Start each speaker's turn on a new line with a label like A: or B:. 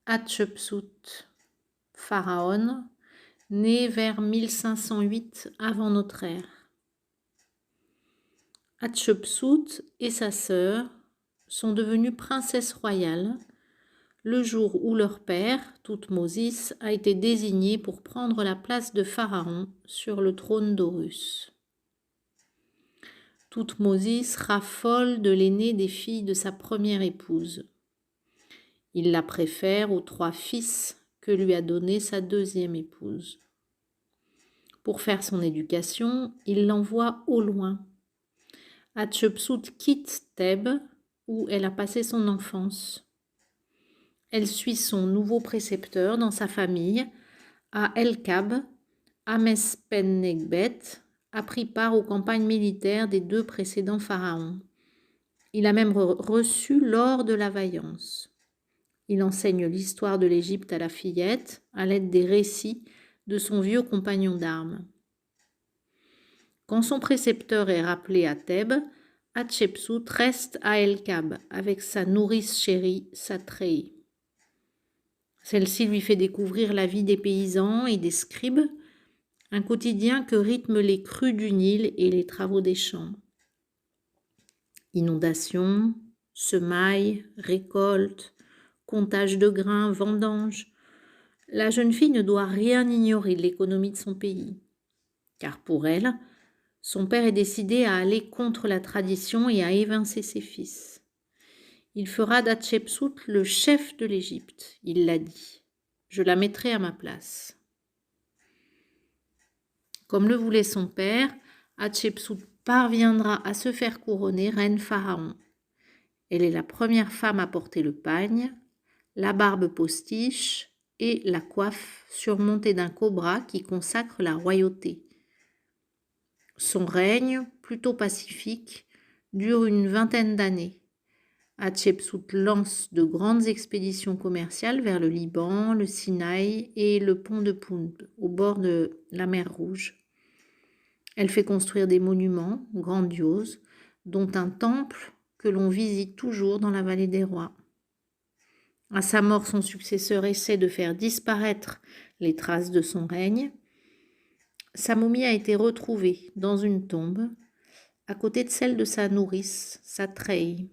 A: Hatshepsut, pharaon, né vers 1508 avant notre ère. Hatshepsut et sa sœur sont devenues princesses royales le jour où leur père, Thoutmôsis, a été désigné pour prendre la place de pharaon sur le trône d'Horus. Thoutmôsis raffole de l'aînée des filles de sa première épouse. Il la préfère aux 3 fils que lui a donnés sa deuxième épouse. Pour faire son éducation, il l'envoie au loin. Hatshepsut quitte Thèbes, où elle a passé son enfance. Elle suit son nouveau précepteur dans sa famille, à El-Kab. Amespennegbet a pris part aux campagnes militaires des 2 précédents pharaons. Il a même reçu l'or de la vaillance. Il enseigne l'histoire de l'Égypte à la fillette à l'aide des récits de son vieux compagnon d'armes. Quand son précepteur est rappelé à Thèbes, Hatshepsut reste à El-Kab avec sa nourrice chérie, Satrei. Celle-ci lui fait découvrir la vie des paysans et des scribes, un quotidien que rythment les crues du Nil et les travaux des champs. Inondations, semailles, récoltes, comptage de grains, vendanges. La jeune fille ne doit rien ignorer de l'économie de son pays, car pour elle, son père est décidé à aller contre la tradition et à évincer ses fils. Il fera d'Hatshepsut le chef de l'Égypte, il l'a dit. Je la mettrai à ma place. Comme le voulait son père, Hatshepsut parviendra à se faire couronner reine pharaon. Elle est la première femme à porter le pagne, la barbe postiche et la coiffe surmontée d'un cobra qui consacre la royauté. Son règne, plutôt pacifique, dure une 20aine d'années. Hatshepsut lance de grandes expéditions commerciales vers le Liban, le Sinaï et le pont de Punt, au bord de la mer Rouge. Elle fait construire des monuments grandioses, dont un temple que l'on visite toujours dans la vallée des rois. À sa mort, son successeur essaie de faire disparaître les traces de son règne. Sa momie a été retrouvée dans une tombe, à côté de celle de sa nourrice, Satrei.